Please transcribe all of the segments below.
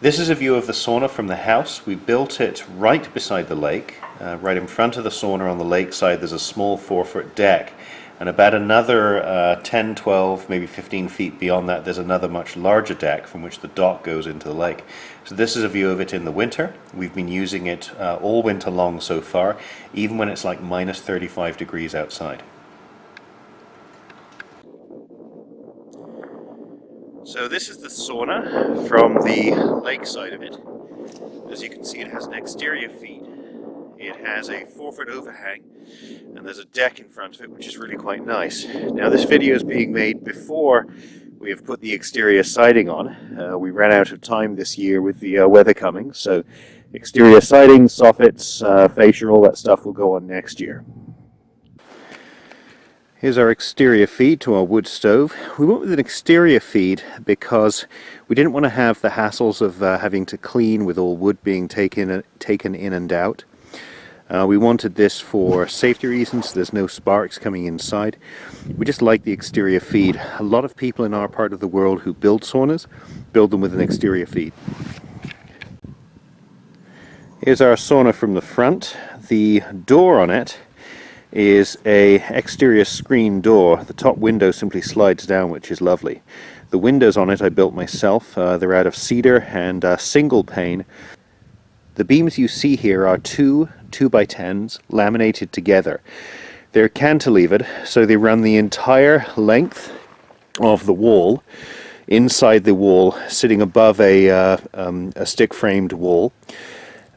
This is a view of the sauna from the house. We built it right beside the lake. Right in front of the sauna on the lakeside there's a small 4-foot deck, and about another 10, 12, maybe 15 feet beyond that there's another much larger deck from which the dock goes into the lake. So this is a view of it in the winter. We've been using it all winter long so far, even when it's like minus 35 degrees outside. So this is the sauna from the lake side of it. As you can see, it has an exterior feed. It has a 4-foot overhang, and there's a deck in front of it, which is really quite nice. Now this video is being made before we have put the exterior siding on. We ran out of time this year with the weather coming, so exterior siding, soffits, fascia, all that stuff will go on next year. Here's our exterior feed to our wood stove. We went with an exterior feed because we didn't want to have the hassles of having to clean with all wood being taken in and out. We wanted this for safety reasons. There's no sparks coming inside. We just like the exterior feed. A lot of people in our part of the world who build saunas build them with an exterior feed. Here's our sauna from the front. The door on it is a exterior screen door. The top window simply slides down, which is lovely. The windows on it I built myself. They're out of cedar and single pane. The beams you see here are two 2x10s laminated together. They're cantilevered, so they run the entire length of the wall, inside the wall, sitting above a stick-framed wall.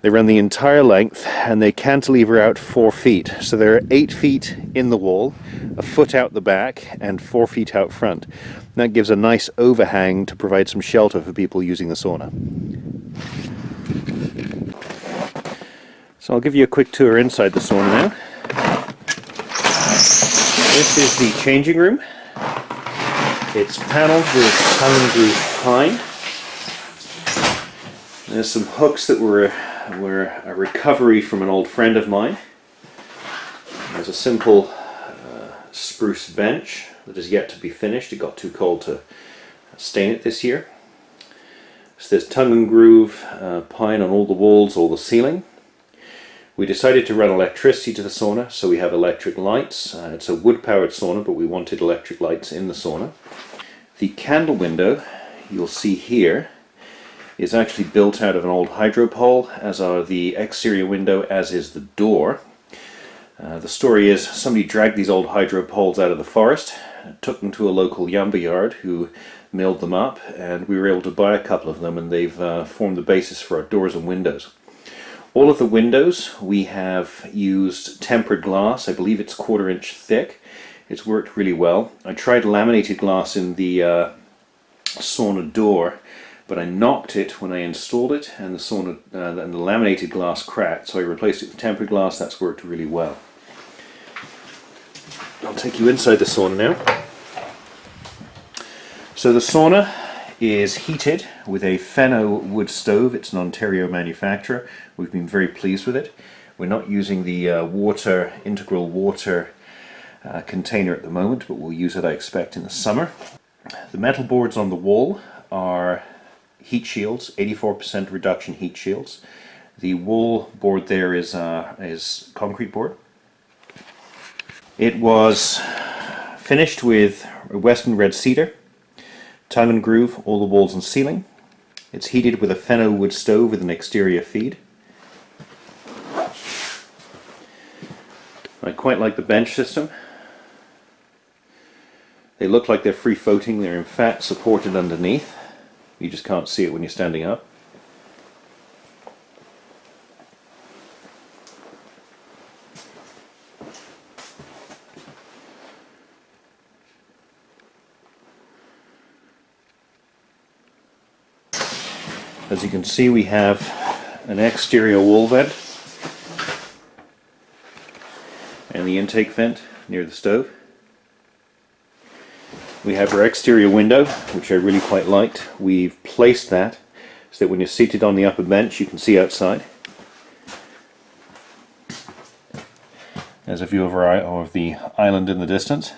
They run the entire length and they cantilever out 4 feet. So there are 8 feet in the wall, a foot out the back, and 4 feet out front. And that gives a nice overhang to provide some shelter for people using the sauna. So I'll give you a quick tour inside the sauna now. This is the changing room. It's panelled with tongue-and-groove pine. There's some hooks that were a recovery from an old friend of mine. There's a simple spruce bench that is yet to be finished. It got too cold to stain it this year. So there's tongue and groove pine on all the walls, all the ceiling. We decided to run electricity to the sauna, so we have electric lights. It's a wood-powered sauna, but we wanted electric lights in the sauna. The candle window you'll see here is actually built out of an old hydro pole, as are the exterior window, as is the door. The story is somebody dragged these old hydro poles out of the forest, took them to a local lumber yard who milled them up, and we were able to buy a couple of them, and they've formed the basis for our doors and windows. All of the windows we have used tempered glass. I believe it's 1/4 inch thick. It's worked really well. I tried laminated glass in the sauna door, but I knocked it when I installed it, and the sauna and the laminated glass cracked, so I replaced it with tempered glass. That's worked really well. I'll take you inside the sauna now. So the sauna is heated with a Fenno wood stove. It's an Ontario manufacturer. We've been very pleased with it. We're not using the integral water container at the moment, but we'll use it, I expect, in the summer. The metal boards on the wall are heat shields, 84% reduction heat shields. The wall board there is concrete board. It was finished with Western red cedar, tongue and groove, all the walls and ceiling. It's heated with a Fenno wood stove with an exterior feed. I quite like the bench system. They look like they're free floating. They're in fact supported underneath. You just can't see it when you're standing up. As you can see, we have an exterior wall vent and the intake vent near the stove. We have our exterior window, which I really quite liked. We've placed that so that when you're seated on the upper bench you can see outside. There's a view of the island in the distance.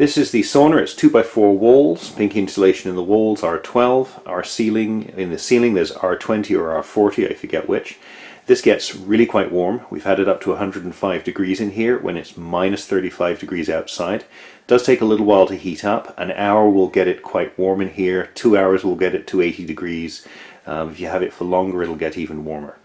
This is the sauna. It's 2x4 walls, pink insulation in the walls, R12, our ceiling, in the ceiling there's R20 or R40, I forget which. This gets really quite warm. We've had it up to 105 degrees in here when it's minus 35 degrees outside. It does take a little while to heat up. An hour will get it quite warm in here. 2 hours will get it to 80 degrees. If you have it for longer, it'll get even warmer.